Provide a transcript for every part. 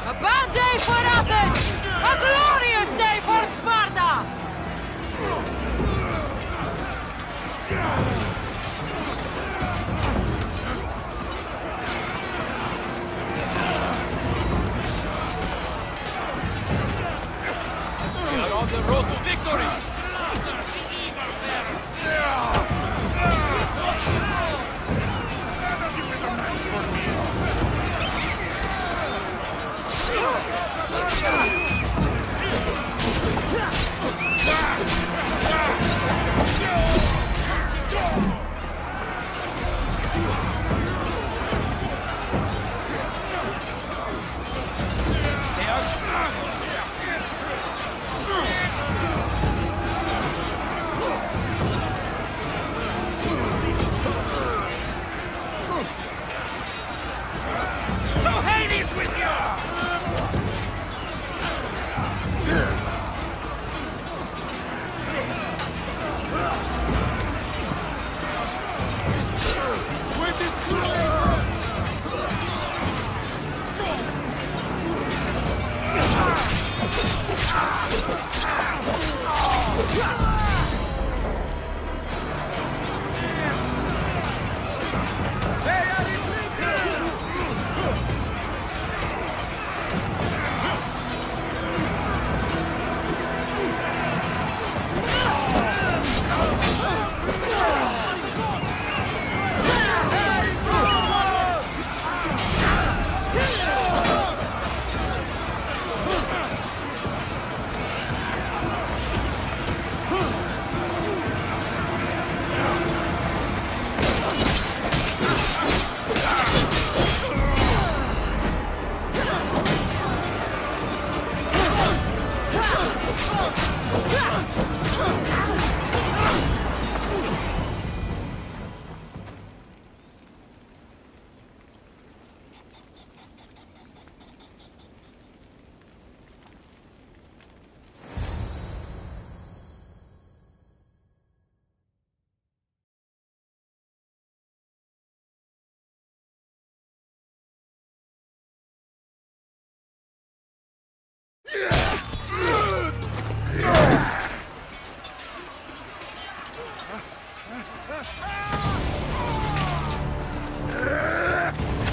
A bad day for Athens! A glorious day for Sparta! We are on the road to victory!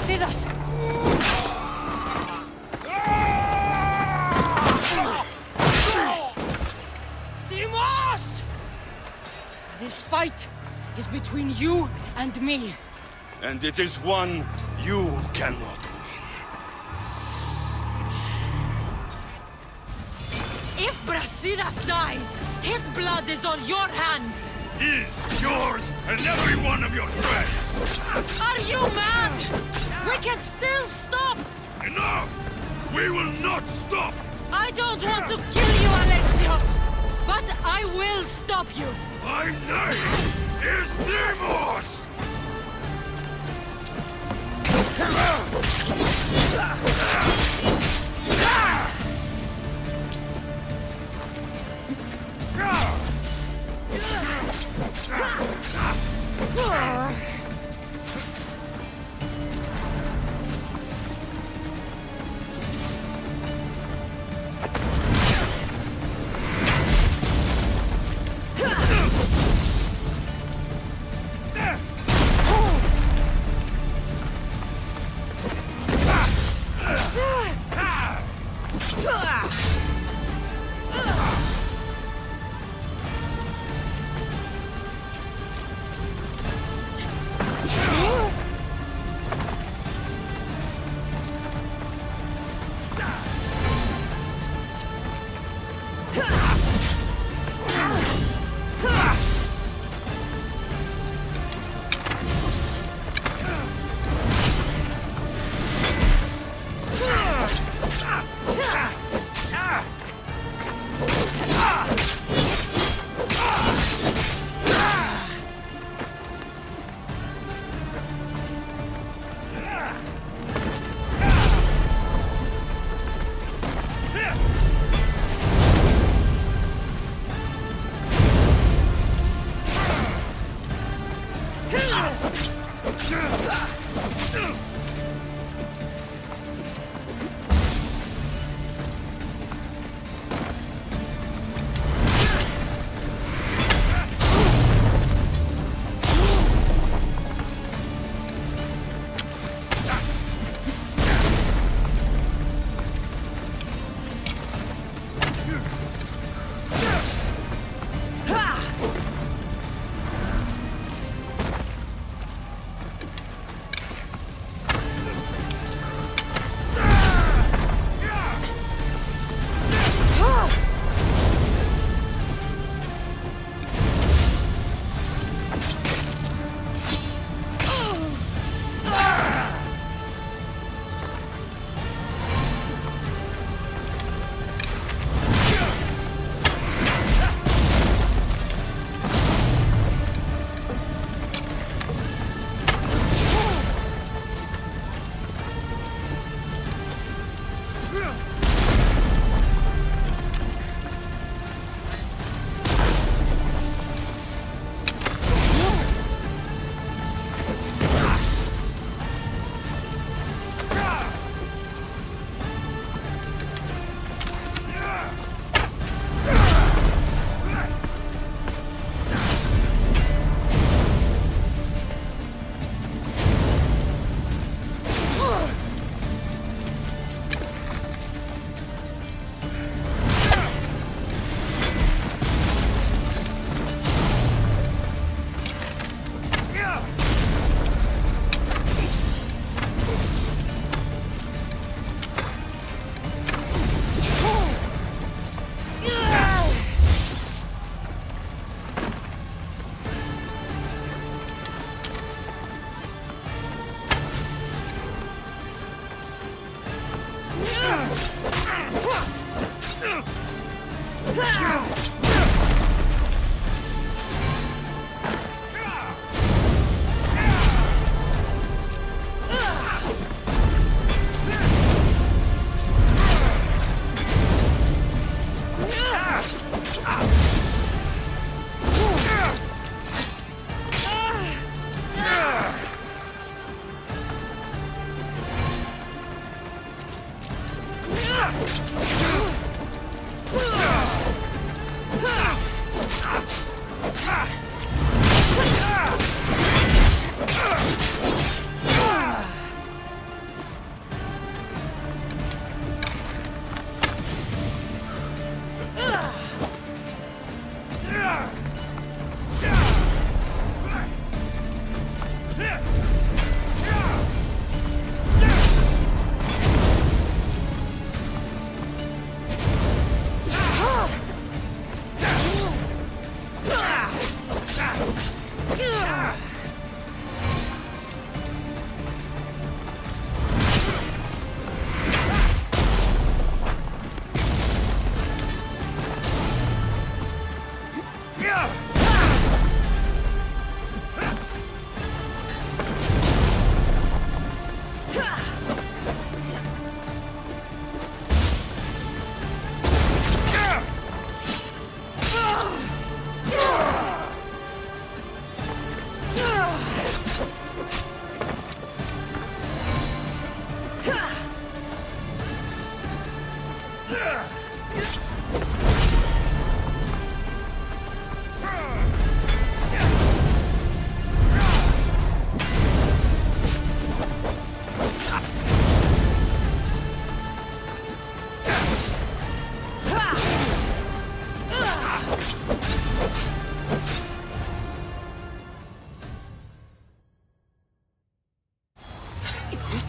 See this? Deimos! This fight is between you and me. And it is one you cannot win. If Brasidas dies, his blood is on your hands! His, yours, and every one of your friends! Are you mad? We can still stop! Enough! We will not stop! I don't want to kill you, Alexios! But I will stop you! My name is Deimos!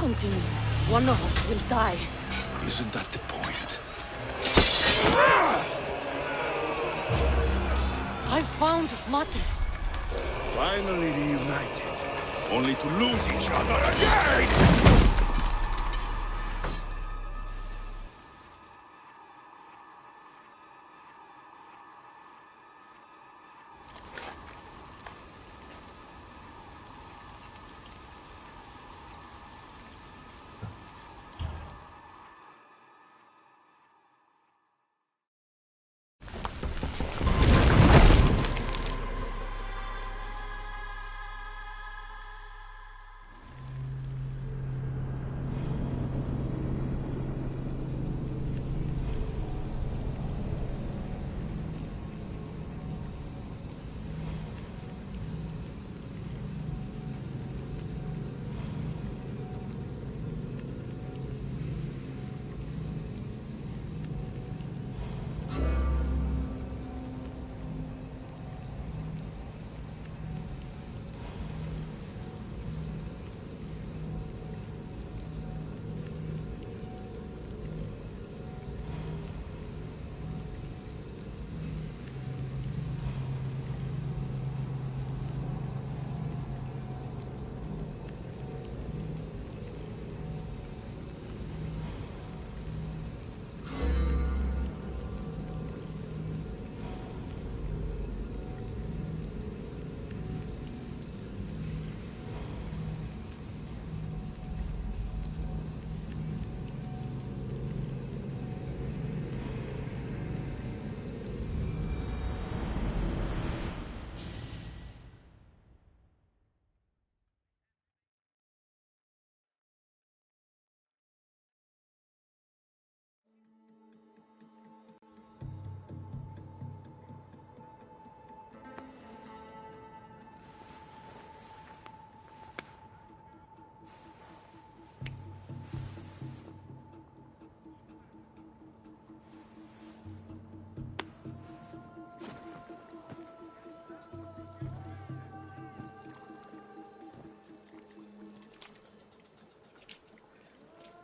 Continue. One of us will die. Isn't that the point? I found Mate. Finally reunited, only to lose each other again!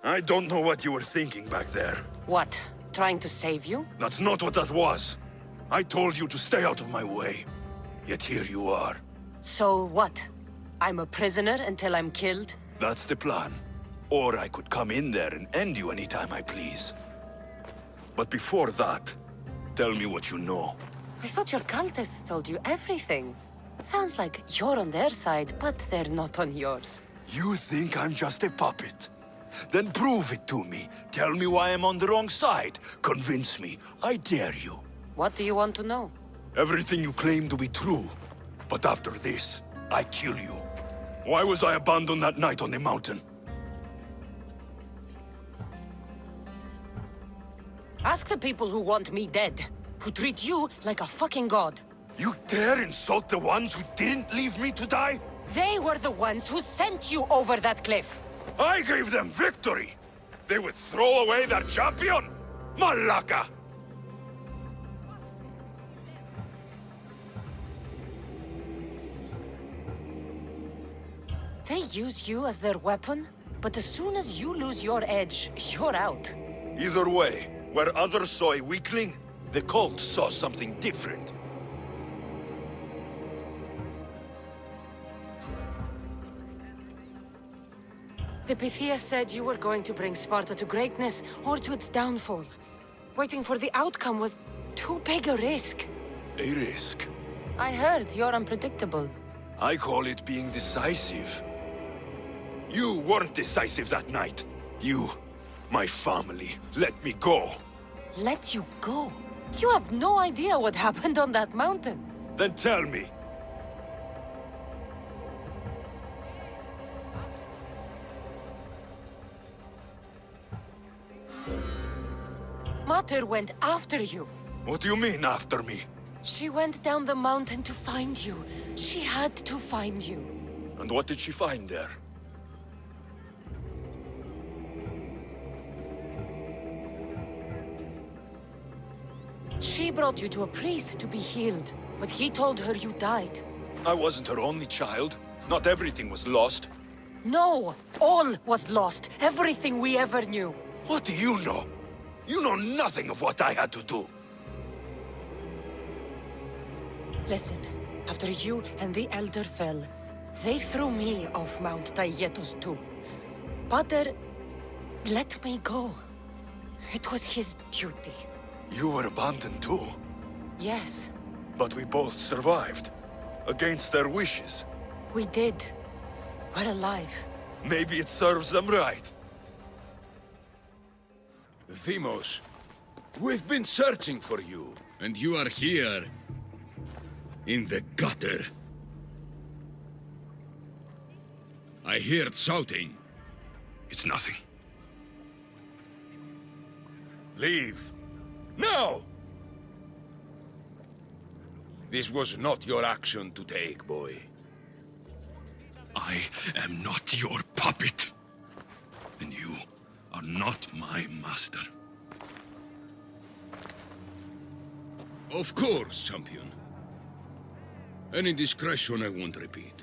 I don't know what you were thinking back there. What? Trying to save you? That's not what that was. I told you to stay out of my way. Yet here you are. So what? I'm a prisoner until I'm killed? That's the plan. Or I could come in there and end you anytime I please. But before that, Tell me what you know. I thought your cultists told you everything. Sounds like you're on their side, but they're not on yours. You think I'm just a puppet? Then prove it to me. Tell me why I'm on the wrong side. Convince me. I dare you. What do you want to know? Everything you claim to be true. But after this, I kill you. Why was I abandoned that night on the mountain? Ask the people who want me dead, who treat you like a fucking god. You dare insult the ones who didn't leave me to die? They were the ones who sent you over that cliff. I gave them victory! They would throw away their champion? Malaka! They use you as their weapon, but as soon as you lose your edge, you're out. Either way, where others saw a weakling, the cult saw something different. The Pythia said you were going to bring Sparta to greatness or to its downfall. Waiting for the outcome was too big a risk. A risk. I heard you're unpredictable. I call it being decisive. You weren't decisive that night. You, my family, let me go. Let you go? You have no idea what happened on that mountain. Then tell me. Mater went after you. What do you mean, after me? She went down the mountain to find you. She had to find you. And what did she find there? She brought you to a priest to be healed, but he told her you died. I wasn't her only child. Not everything was lost. No! All was lost. Everything we ever knew. What do you know? You know nothing of what I had to do. Listen, after you and the Elder fell, they threw me off Mount Taietos too. Pater let me go. It was his duty. You were abandoned too. Yes, But we both survived. Against their wishes. we did. We're alive. Maybe it serves them right. Deimos, we've been searching for you, and you are here. In the gutter. I heard shouting. It's nothing. Leave. Now! This was not your action to take, boy. I am not your puppet. And you are not my master. Of course, champion. Any indiscretion I won't repeat.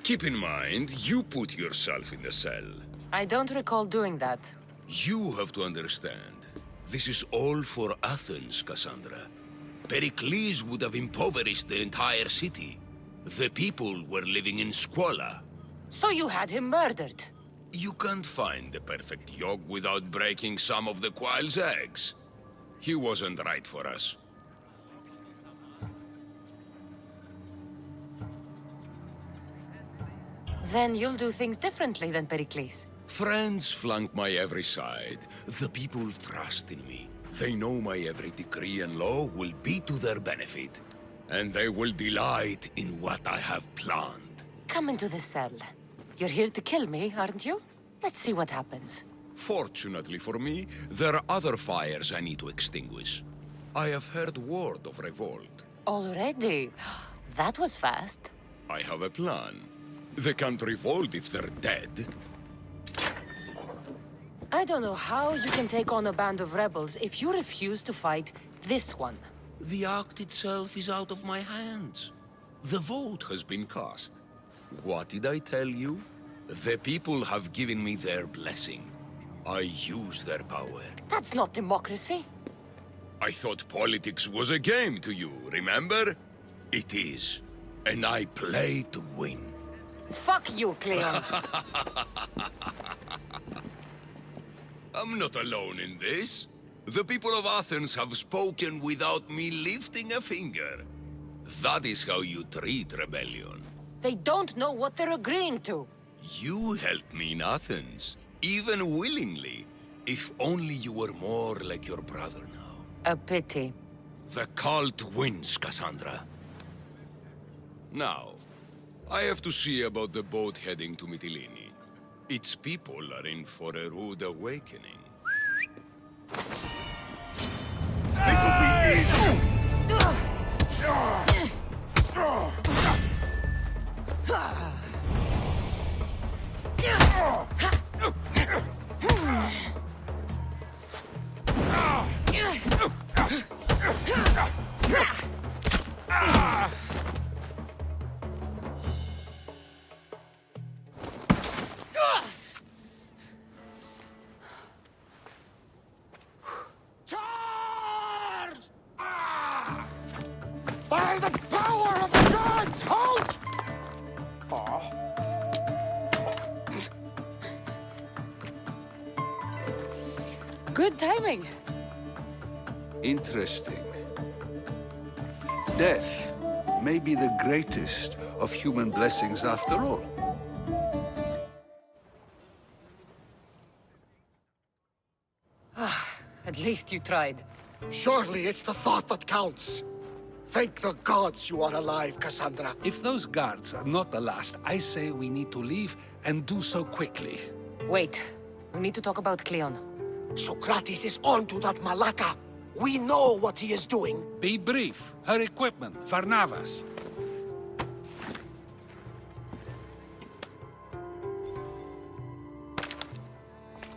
Keep in mind, you put yourself in the cell. I don't recall doing that. You have to understand. This is all for Athens, Cassandra. Pericles would have impoverished the entire city. The people were living in squalor. So you had him murdered? You can't find the perfect yolk without breaking some of the quail's eggs. He wasn't right for us. Then you'll do things differently than Pericles. Friends flank my every side. The people trust in me. They know my every decree and law will be to their benefit. And they will delight in what I have planned. Come into the cell. You're here to kill me, aren't you? Let's see what happens. Fortunately for me, there are other fires I need to extinguish. I have heard word of revolt. Already? That was fast. I have a plan. They can't revolt if they're dead. I don't know how you can take on a band of rebels if you refuse to fight this one. The act itself is out of my hands. The vote has been cast. What did I tell you? The people have given me their blessing. I use their power. That's not democracy. I thought politics was a game to you, remember? It is. And I play to win. Fuck you, Cleon. I'm not alone in this. The people of Athens have spoken without me lifting a finger. That is how you treat rebellion. They don't know what they're agreeing to. You helped me in Athens, even willingly. If only you were more like your brother now. A pity. The cult wins, Cassandra. Now, I have to see about the boat heading to Mytilene. Its people are in for a rude awakening. This'll be easy! By the power of the gods, halt! Good timing. Interesting. Death may be the greatest of human blessings after all. At least you tried. Surely it's the thought that counts. Thank the gods you are alive, Cassandra. If those guards are not the last, I say we need to leave and do so quickly. Wait. We need to talk about Cleon. Socrates is on to that Malaka. We know what he is doing. Be brief. Her equipment, Varnavas.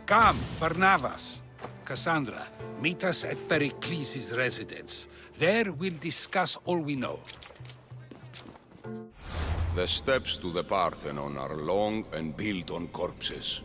Come, Varnavas. Cassandra, meet us at Pericles' residence. There we'll discuss all we know. The steps to the Parthenon are long and built on corpses.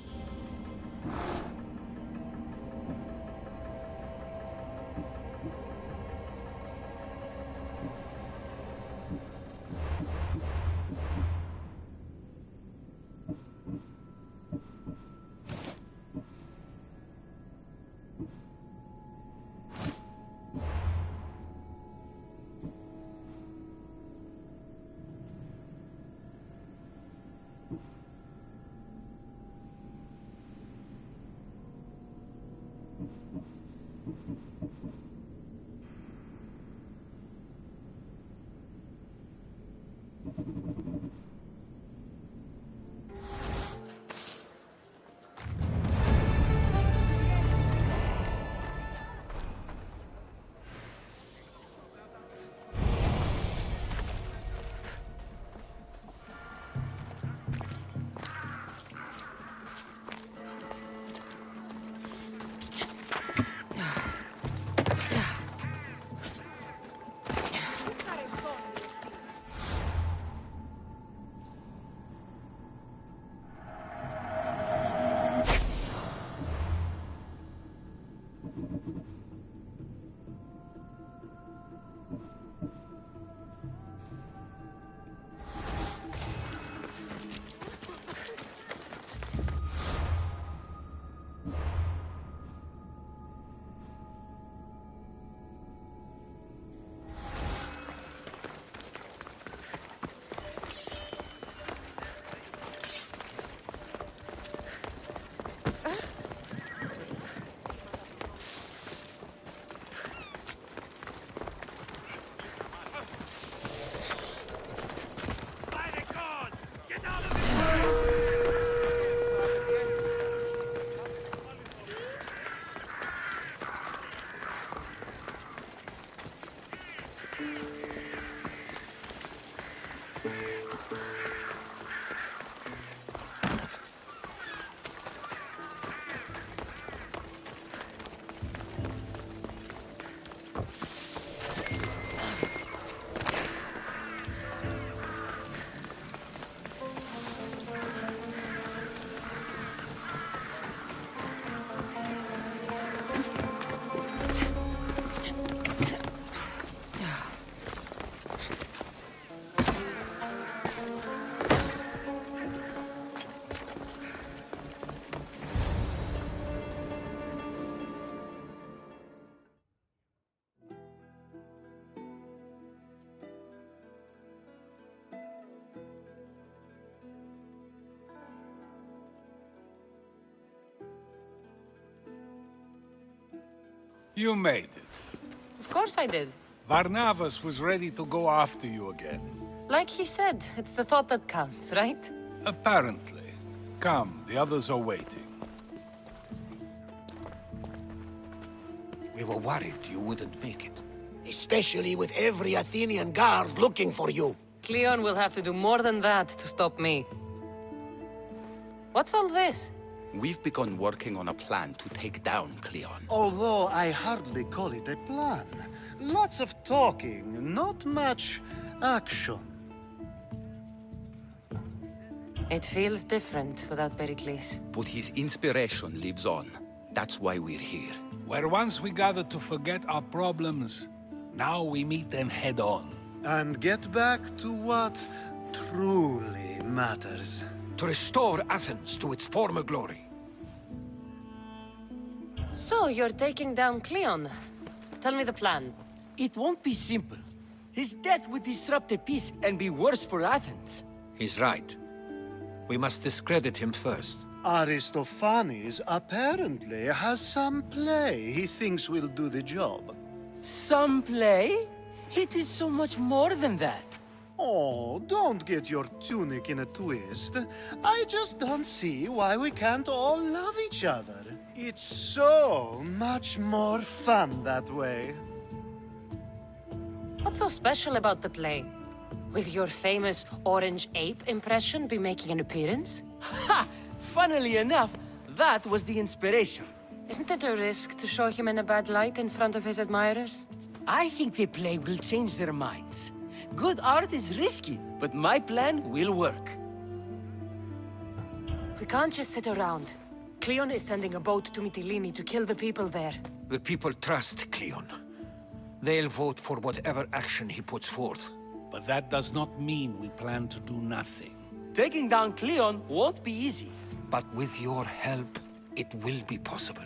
You made it. Of course I did. Varnavas was ready to go after you again. Like he said, it's the thought that counts, right? Apparently. Come, the others are waiting. We were worried you wouldn't make it. Especially with every Athenian guard looking for you. Cleon will have to do more than that to stop me. What's all this? We've begun working on a plan to take down Cleon. Although I hardly call it a plan. Lots of talking, not much action. It feels different without Pericles. But his inspiration lives on. That's why we're here. Where once we gathered to forget our problems, now we meet them head on. And get back to what truly matters. To restore Athens to its former glory. So, you're taking down Cleon. Tell me the plan. It won't be simple. His death would disrupt the peace and be worse for Athens. He's right. We must discredit him first. Aristophanes apparently has some play he thinks will do the job. Some play? It is so much more than that. Oh, don't get your tunic in a twist. I just don't see why we can't all love each other. It's so much more fun that way. What's so special about the play? Will your famous orange ape impression be making an appearance? Ha! Funnily enough, that was the inspiration. Isn't it a risk to show him in a bad light in front of his admirers? I think the play will change their minds. Good art is risky, but my plan will work. We can't just sit around. Cleon is sending a boat to Mytilene to kill the people there. The people trust Cleon. They'll vote for whatever action he puts forth. But that does not mean we plan to do nothing. Taking down Cleon won't be easy. But with your help, it will be possible.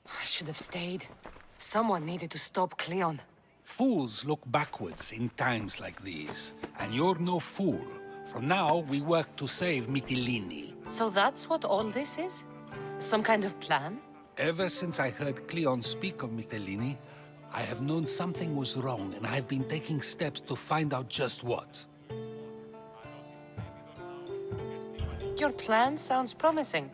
I should have stayed. Someone needed to stop Cleon. Fools look backwards in times like these. And you're no fool. From now, we work to save Mytilene. So that's what all this is? Some kind of plan? Ever since I heard Cleon speak of Mytilene, I have known something was wrong, and I've been taking steps to find out just what. Your plan sounds promising.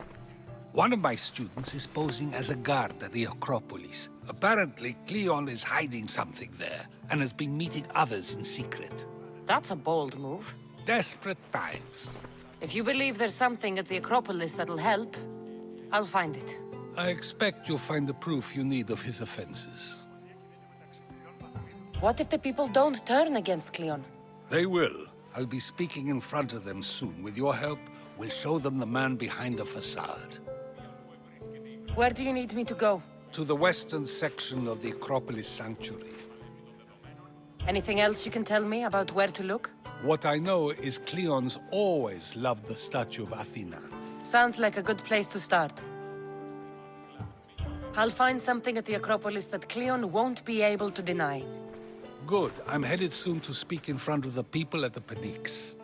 One of my students is posing as a guard at the Acropolis. Apparently, Cleon is hiding something there, and has been meeting others in secret. That's a bold move. Desperate times. If you believe there's something at the Acropolis that'll help, I'll find it. I expect you'll find the proof you need of his offenses. What if the people don't turn against Cleon? They will. I'll be speaking in front of them soon. With your help, we'll show them the man behind the facade. Where do you need me to go? To the western section of the Acropolis Sanctuary. Anything else you can tell me about where to look? What I know is Cleon's always loved the statue of Athena. Sounds like a good place to start. I'll find something at the Acropolis that Cleon won't be able to deny. Good. I'm headed soon to speak in front of the people at the Pnyx.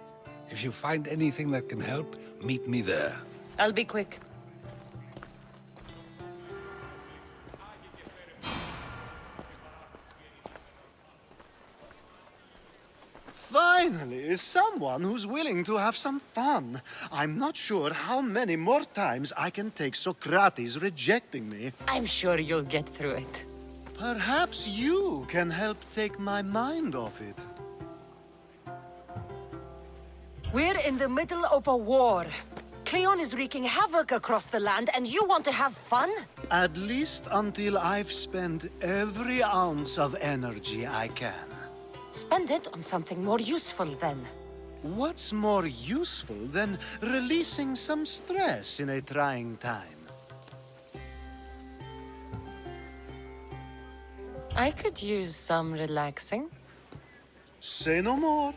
If you find anything that can help, meet me there. I'll be quick. Finally, someone who's willing to have some fun. I'm not sure how many more times I can take Socrates rejecting me. I'm sure you'll get through it. Perhaps you can help take my mind off it. We're in the middle of a war. Cleon is wreaking havoc across the land, and you want to have fun? At least until I've spent every ounce of energy I can. Spend it on something more useful, then. What's more useful than releasing some stress in a trying time? I could use some relaxing. Say no more.